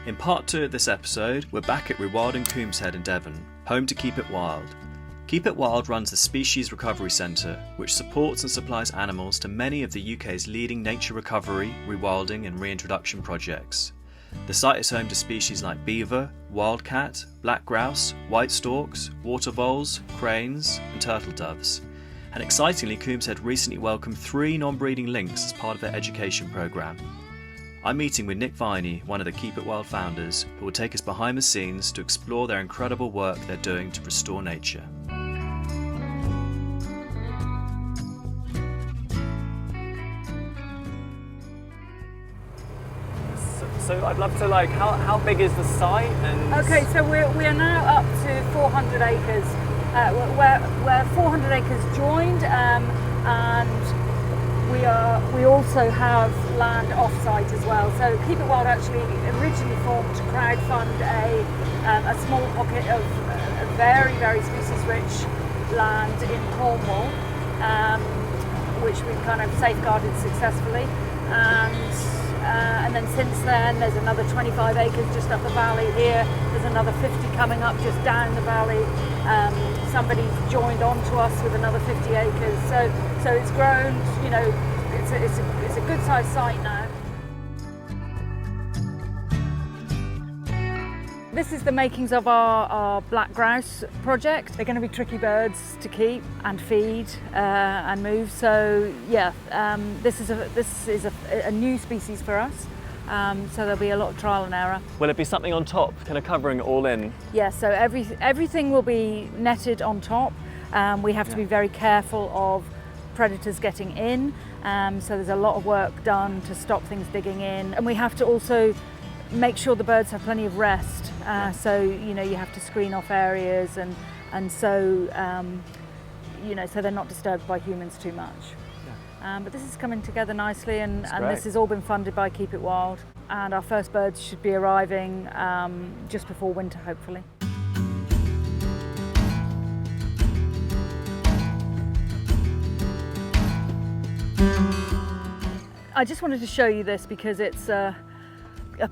In part 2 of this episode, we're back at Rewilding Coombeshead in Devon, home to Keep It Wild. Keep It Wild runs the Species Recovery Centre, which supports and supplies animals to many of the UK's leading nature recovery, rewilding and reintroduction projects. The site is home to species like beaver, wildcat, black grouse, white storks, water voles, cranes and turtle doves. And excitingly, Coombeshead recently welcomed 3 non-breeding lynx as part of their education programme. I'm meeting with Nick Viney, one of the Keep It Wild founders, who will take us behind the scenes to explore their incredible work they're doing to restore nature. So I'd love to how big is the site? And okay, so we are now up to 400 acres. We're 400 acres joined, and we also have land off-site as well. So Keep It Wild actually originally formed to crowdfund a small pocket of very, very species-rich land in Cornwall, which we've kind of safeguarded successfully. And then since then, there's another 25 acres just up the valley here. There's another 50 coming up just down the valley. Somebody's joined on to us with another 50 acres. So it's grown, you know, it's a good sized site now. This is the makings of our black grouse project. They're going to be tricky birds to keep and feed and move. So yeah, this is a new species for us. So there'll be a lot of trial and error. will it be something on top, kind of covering it all in? Yeah, so everything will be netted on top. We have to be very careful of predators getting in. So there's a lot of work done to stop things digging in, and we have to also make sure the birds have plenty of rest. So you know, you have to screen off areas, and so you know, so they're not disturbed by humans too much. But this is coming together nicely, and this has all been funded by Keep It Wild, and our first birds should be arriving just before winter, hopefully. I just wanted to show you this because it's a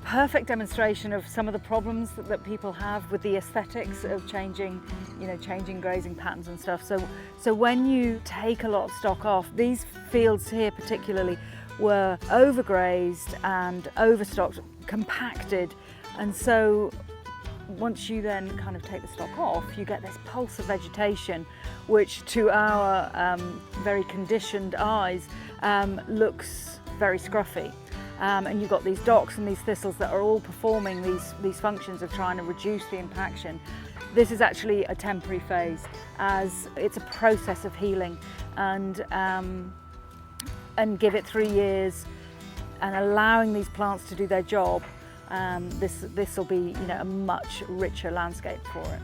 perfect demonstration of some of the problems that people have with the aesthetics of changing grazing patterns and stuff. So when you take a lot of stock off, these fields here particularly were overgrazed and overstocked, compacted, and so once you then kind of take the stock off, you get this pulse of vegetation, which to our very conditioned eyes looks very scruffy. And you've got these docks and these thistles that are all performing these functions of trying to reduce the impaction. This is actually a temporary phase, as it's a process of healing, and give it 3 years and allowing these plants to do their job. This will be, you know, a much richer landscape for it.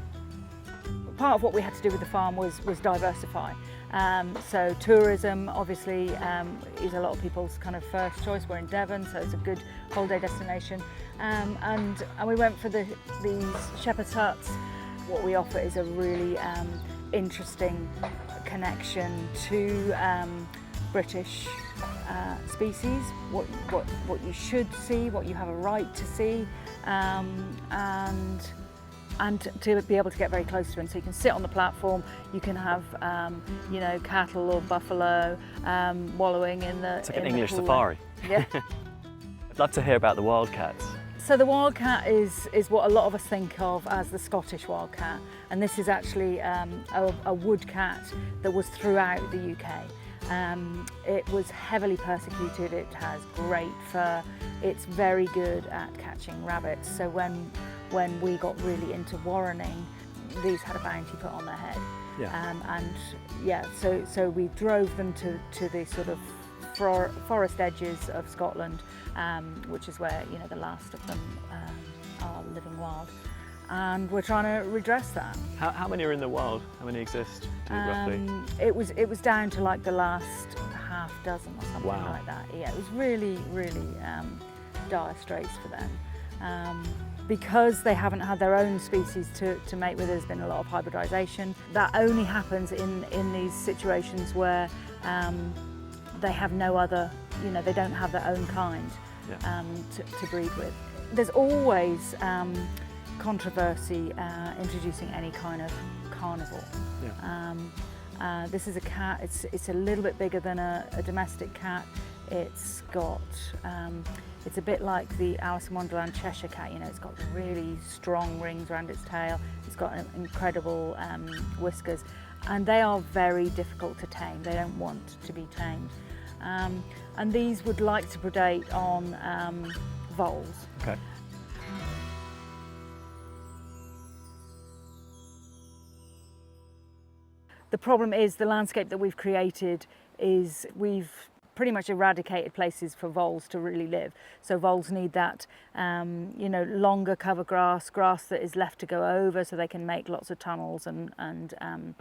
Part of what we had to do with the farm was diversify. So tourism obviously is a lot of people's kind of first choice. We're in Devon, so it's a good holiday destination, and we went for these shepherd's huts. What we offer is a really interesting connection to British species, what you should see, what you have a right to see, and to be able to get very close to them. So you can sit on the platform, you can have you know, cattle or buffalo wallowing in the... It's like an English safari. Yeah. I'd love to hear about the wildcats. So the wildcat is what a lot of us think of as the Scottish wildcat, and this is actually a woodcat that was throughout the UK. It was heavily persecuted, it has great fur, it's very good at catching rabbits. So when we got really into warrening, these had a bounty put on their head. So we drove them to the sort of forest edges of Scotland, which is where, you know, the last of them are living wild. And we're trying to redress that. How many are in the wild? How many exist, roughly? It was down to like the last half dozen or something like that. Yeah, it was really, really dire straits for them. Because they haven't had their own species to mate with, there's been a lot of hybridisation. That only happens in these situations where they have no other, you know, they don't have their own kind to breed with. There's always controversy introducing any kind of carnivore. Yeah. This is a cat. It's a little bit bigger than a domestic cat. It's got it's a bit like the Alice in Wonderland Cheshire cat. You know, it's got really strong rings around its tail. It's got incredible whiskers, and they are very difficult to tame. They don't want to be tamed, and these would like to predate on voles. Okay. The problem is the landscape that we've created is we've pretty much eradicated places for voles to really live. So voles need that, you know, longer cover grass that is left to go over, so they can make lots of tunnels and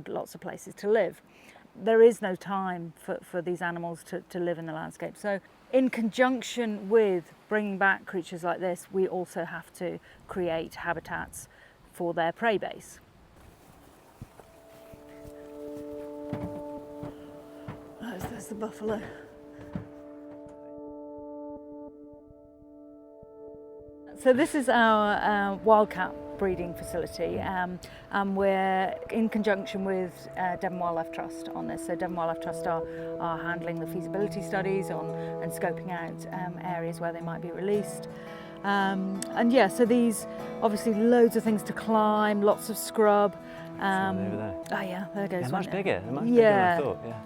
lots of places to live. There is no time for these animals to live in the landscape. So in conjunction with bringing back creatures like this, we also have to create habitats for their prey base. There's the buffalo. So this is our wildcat breeding facility, and we're in conjunction with Devon Wildlife Trust on this. So Devon Wildlife Trust are handling the feasibility studies and scoping out areas where they might be released. And yeah, so these obviously loads of things to climb, lots of scrub. Over there. Oh yeah, there goes They're one. much bigger. They're much bigger than I thought. Yeah.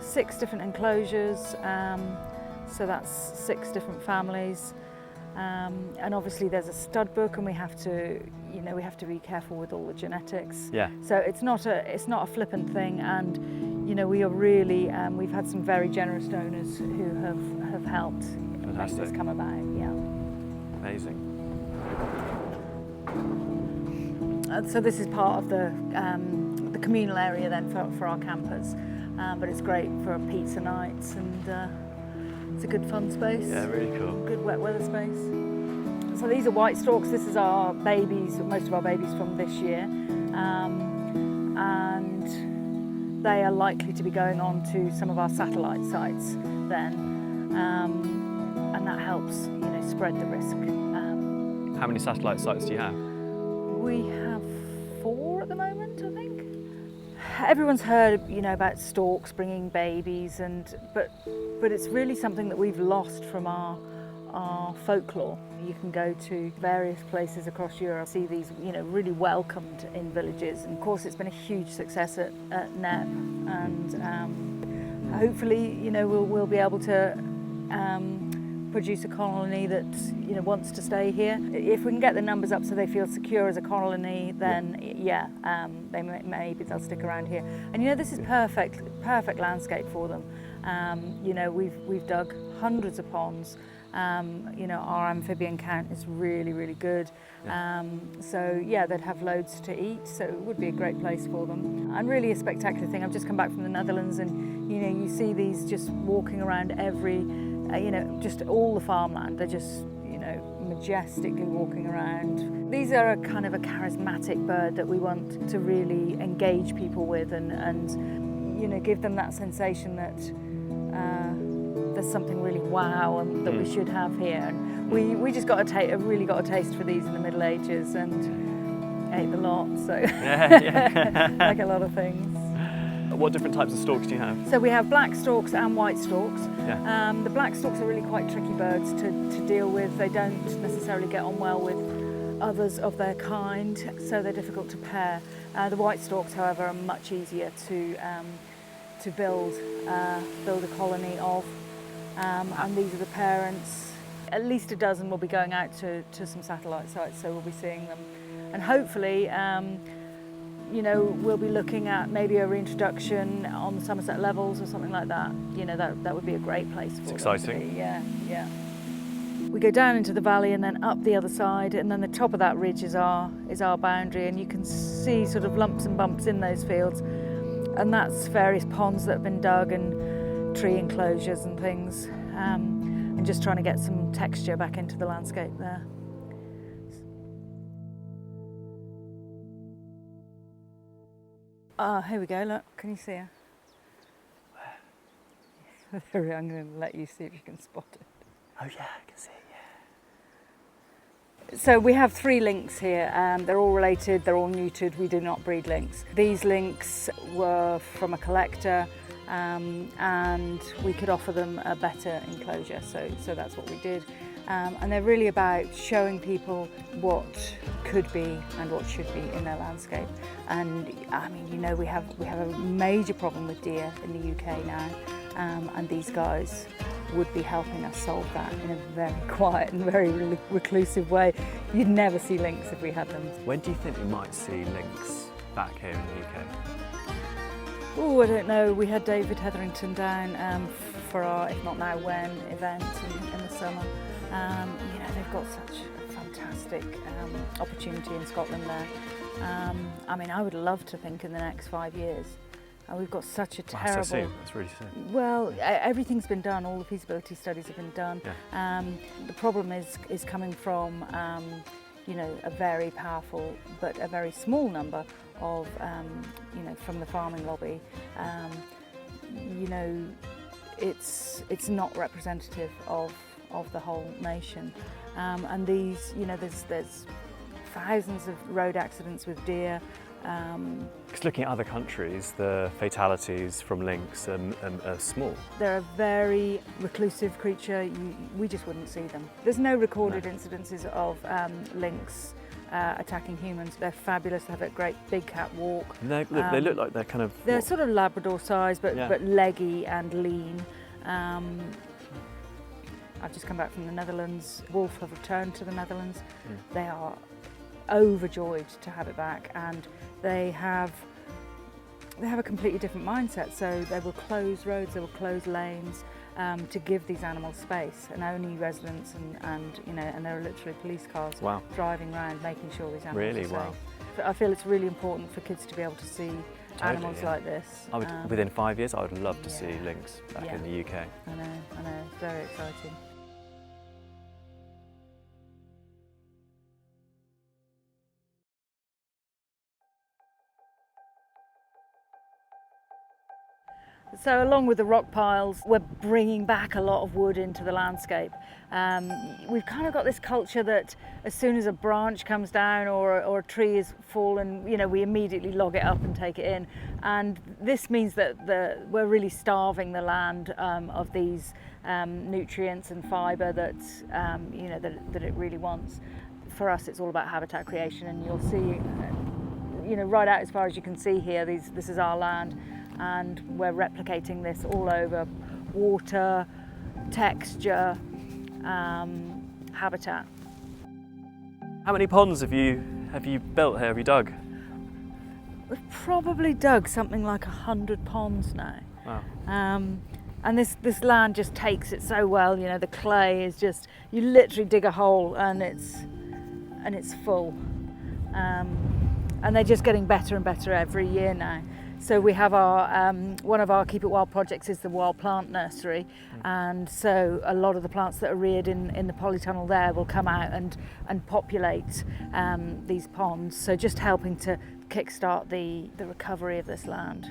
6 different enclosures, so that's 6 different families, and obviously there's a stud book, and we have to be careful with all the genetics. Yeah. So it's not a flippant thing, and you know, we are really we've had some very generous donors who have helped make this come about. Yeah. Amazing. So this is part of the communal area then for our campers. But it's great for pizza nights, and it's a good fun space. Yeah, really cool. Good wet weather space. So these are white storks. This is our babies, most of our babies from this year, and they are likely to be going on to some of our satellite sites then, and that helps, you know, spread the risk. How many satellite sites do you have? We have 4 at the moment, I think. Everyone's heard, you know, about storks bringing babies, but it's really something that we've lost from our folklore. You can go to various places across Europe, see these, you know, really welcomed in villages, and of course it's been a huge success at NEP, and hopefully, you know, we'll be able to produce a colony that, you know, wants to stay here. If we can get the numbers up so they feel secure as a colony, then yeah, maybe they'll stick around here. And you know, this is perfect landscape for them. You know, we've dug hundreds of ponds. You know, our amphibian count is really good. So yeah, they'd have loads to eat, so it would be a great place for them. And really a spectacular thing. I've just come back from the Netherlands, and you know, you see these just walking around every, you know, just all the farmland. They're just, you know, majestically walking around. These are a kind of a charismatic bird that we want to really engage people with, and you know, give them that sensation that there's something really wow and that we should have here. And we just really got a taste for these in the Middle Ages, and ate a lot. So like a lot of things. What different types of storks do you have? So we have black storks and white storks. Yeah. The black storks are really quite tricky birds to deal with. They don't necessarily get on well with others of their kind, so they're difficult to pair. The white storks, however, are much easier to build a colony of, and these are the parents. At least a dozen will be going out to some satellite sites, so we'll be seeing them, and hopefully you know, we'll be looking at maybe a reintroduction on the Somerset Levels or something like that. You know, that would be a great place for them. It's exciting. Yeah. We go down into the valley and then up the other side, and then the top of that ridge is our boundary, and you can see sort of lumps and bumps in those fields, and that's various ponds that have been dug and tree enclosures and things, and just trying to get some texture back into the landscape there. Oh, here we go, look, can you see her? There we are. I'm going to let you see if you can spot it. Oh yeah, I can see it, So we have 3 lynx here. They're all related, they're all neutered. We do not breed lynx. These lynx were from a collector, and we could offer them a better enclosure, so that's what we did. And they're really about showing people what could be and what should be in their landscape. And I mean, you know, we have a major problem with deer in the UK now, and these guys would be helping us solve that in a very quiet and very reclusive way. You'd never see lynx if we had them. When do you think we might see lynx back here in the UK? Oh, I don't know. We had David Hetherington down for our If Not Now When event in the summer. You know, they've got such a fantastic opportunity in Scotland there. I mean, I would love to think in the next 5 years. We've got such a terrible... Wow, so soon. That's really soon. Well, everything's been done. All the feasibility studies have been done. Yeah. The problem is coming from, you know, a very powerful but a very small number of, you know, from the farming lobby. You know, it's not representative of the whole nation. And these, you know, there's thousands of road accidents with deer. Because looking at other countries, the fatalities from lynx are small. They're a very reclusive creature. We just wouldn't see them. There's no recorded incidences of lynx attacking humans. They're fabulous. They have a great big cat walk. And they look like they're kind of... They're sort of Labrador size, but leggy and lean. I've just come back from the Netherlands. Wolf have returned to the Netherlands. They are overjoyed to have it back, and they have a completely different mindset. So they will close roads, they will close lanes to give these animals space, and only residents and you know, and there are literally police cars driving around making sure these animals are safe. Wow. I feel it's really important for kids to be able to see animals like this. I would, within 5 years, I would love to see lynx back in the UK. I know, it's very exciting. So along with the rock piles, we're bringing back a lot of wood into the landscape. We've kind of got this culture that as soon as a branch comes down or a tree is fallen, you know, we immediately log it up and take it in. And this means that we're really starving the land of these nutrients and fibre that, you know, that it really wants. For us, it's all about habitat creation, and you'll see, you know, right out as far as you can see here, this is our land. And we're replicating this all over: water, texture, habitat. How many ponds have you built here? Have you dug? We've probably dug something like 100 ponds now. Wow. And this land just takes it so well. You know, the clay is just, you literally dig a hole and it's full. And they're just getting better and better every year now. So we have our one of our Keep It Wild projects is the wild plant nursery, and so a lot of the plants that are reared in the polytunnel there will come out and populate these ponds. So just helping to kickstart the recovery of this land.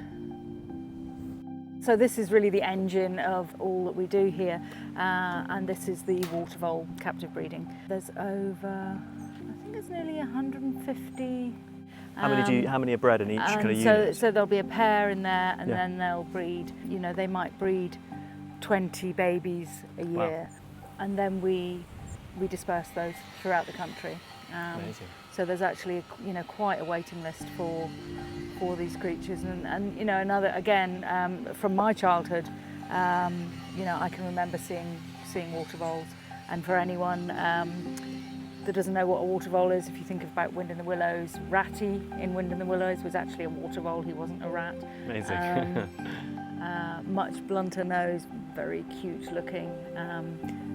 So this is really the engine of all that we do here, and this is the water vole captive breeding. There's over, I think it's nearly 150. How many are bred in each kind of unit? So there'll be a pair in there, and then they'll breed. You know, they might breed 20 babies a year, and then we disperse those throughout the country. Amazing. So there's actually, you know, quite a waiting list for these creatures, and you know, another again from my childhood, you know, I can remember seeing water voles, and for anyone that doesn't know what a water vole is, if you think about Wind in the Willows, Ratty in Wind in the Willows was actually a water vole, he wasn't a rat. Amazing. Much blunter nose, very cute looking,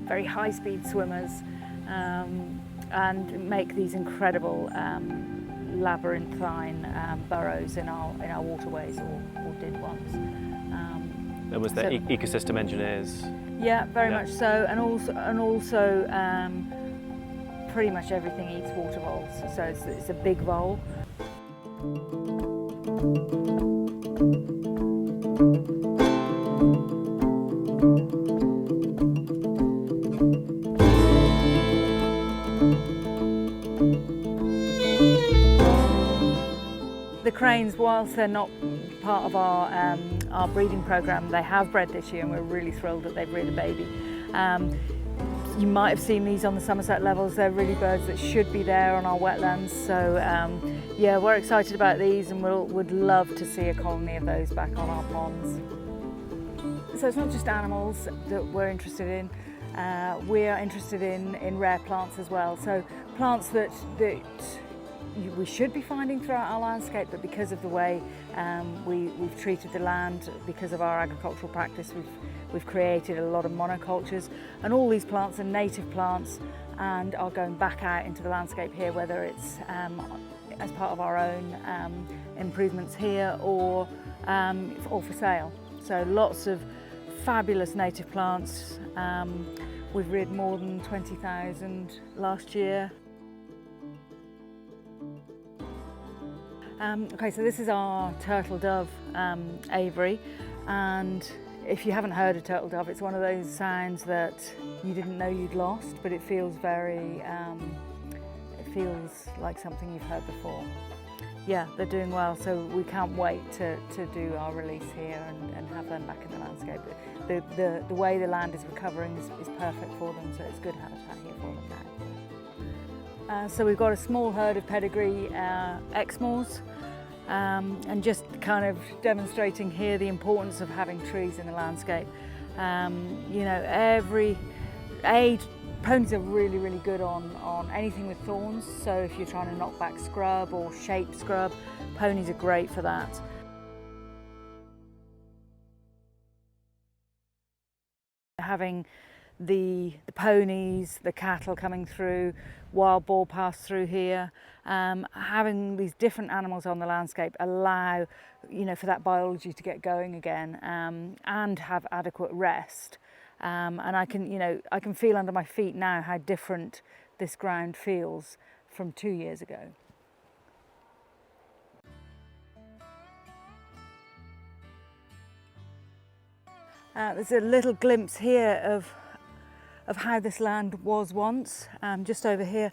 very high speed swimmers, and make these incredible labyrinthine burrows in our waterways, or did once. And was there ecosystem engineers? Yeah, very much so, and also pretty much everything eats water voles, so it's a big vole. cranes, whilst they're not part of our breeding programme, they have bred this year and we're really thrilled that they've reared a baby. You might have seen these on the Somerset levels. They're really birds that should be there on our wetlands. So yeah, we're excited about these and would love to see a colony of those back on our ponds. So it's not just animals that we're interested in. We are interested in rare plants as well. So plants that we should be finding throughout our landscape, but because of the way we've treated the land, because of our agricultural practice, we've created a lot of monocultures, and all these plants are native plants and are going back out into the landscape here, whether it's as part of our own improvements here or for sale. So lots of fabulous native plants. We've reared more than 20,000 last year. Okay, so this is our turtle dove aviary, and if you haven't heard of turtle dove, it's one of those sounds that you didn't know you'd lost, but it feels very, it feels like something you've heard before. Yeah, they're doing well, so we can't wait to do our release here and have them back in the landscape. The way the land is recovering is perfect for them, so it's good habitat here for them now. So we've got a small herd of pedigree Exmoors, and just kind of demonstrating here the importance of having trees in the landscape. You know, ponies are really good on anything with thorns, so if you're trying to knock back scrub or shape scrub, ponies are great for that. Having the ponies, the cattle coming through, wild boar pass through here, having these different animals on the landscape allow, you know, for that biology to get going again, and have adequate rest. And I can feel under my feet now how different this ground feels from 2 years ago. There's a little glimpse here of how this land was once. Just over here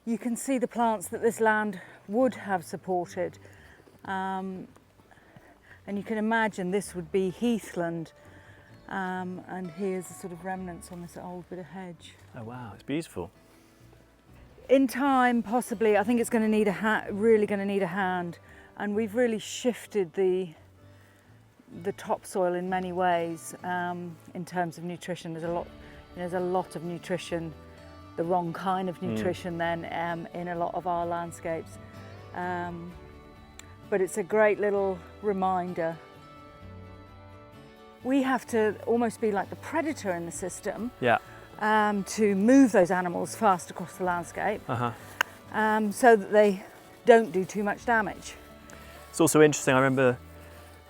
you can see the plants that this land would have supported, and you can imagine this would be heathland, and here's the sort of remnants on this old bit of hedge. Oh wow, it's beautiful. In time, possibly, I think it's going to need really going to need a hand, and we've really shifted the topsoil in many ways in terms of nutrition. There's a lot of nutrition, the wrong kind of nutrition then in a lot of our landscapes. But it's a great little reminder. We have to almost be like the predator in the system, yeah, to move those animals fast across the landscape, so that they don't do too much damage. It's also interesting, I remember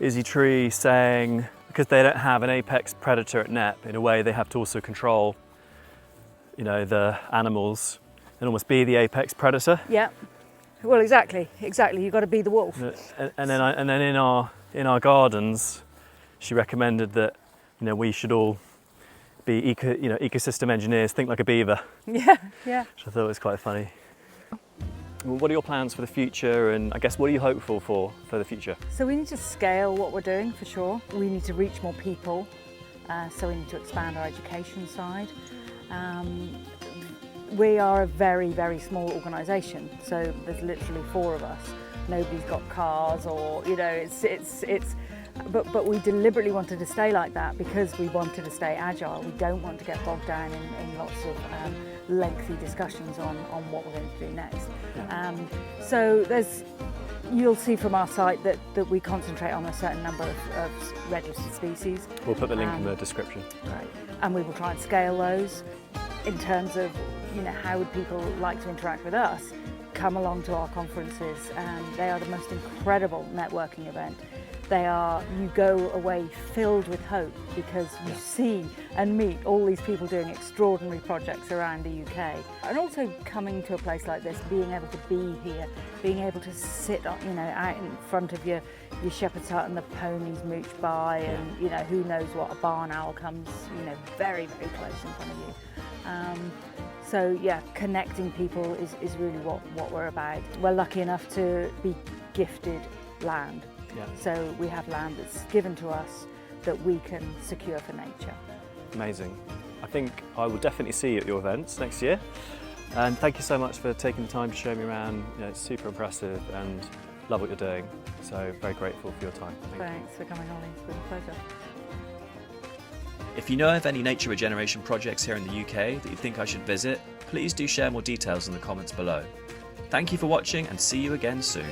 Izzy Tree saying, because they don't have an apex predator at NEP, in a way they have to also control, you know, the animals and almost be the apex predator. Yeah, well, exactly. You've got to be the wolf. And then in our gardens, she recommended that, you know, we should all be ecosystem engineers, think like a beaver. Yeah. Which I thought was quite funny. Well, what are your plans for the future, and I guess what are you hopeful for the future? So we need to scale what we're doing for sure. We need to reach more people, so we need to expand our education side. We are a very small organisation, so there's literally 4 of us. Nobody's got cars, or you know, but we deliberately wanted to stay like that because we wanted to stay agile. We don't want to get bogged down in lots of lengthy discussions on what we're going to do next. So you'll see from our site that we concentrate on a certain number of red listed species. We'll put the link in the description. Right. And we will try and scale those in terms of, you know, how would people like to interact with us. Come along to our conferences, they are the most incredible networking event. You go away filled with hope because you see and meet all these people doing extraordinary projects around the UK. And also coming to a place like this, being able to be here, being able to sit, you know, out in front of your shepherd's hut and the ponies mooch by, and you know, who knows what, a barn owl comes, you know, very close in front of you. So yeah, connecting people is really what we're about. We're lucky enough to be gifted land. Yeah. So we have land that's given to us that we can secure for nature. Amazing. I think I will definitely see you at your events next year. And thank you so much for taking the time to show me around. You know, it's super impressive and love what you're doing. So very grateful for your time. Thanks for coming, Ollie. It's been a pleasure. If you know of any nature regeneration projects here in the UK that you think I should visit, please do share more details in the comments below. Thank you for watching and see you again soon.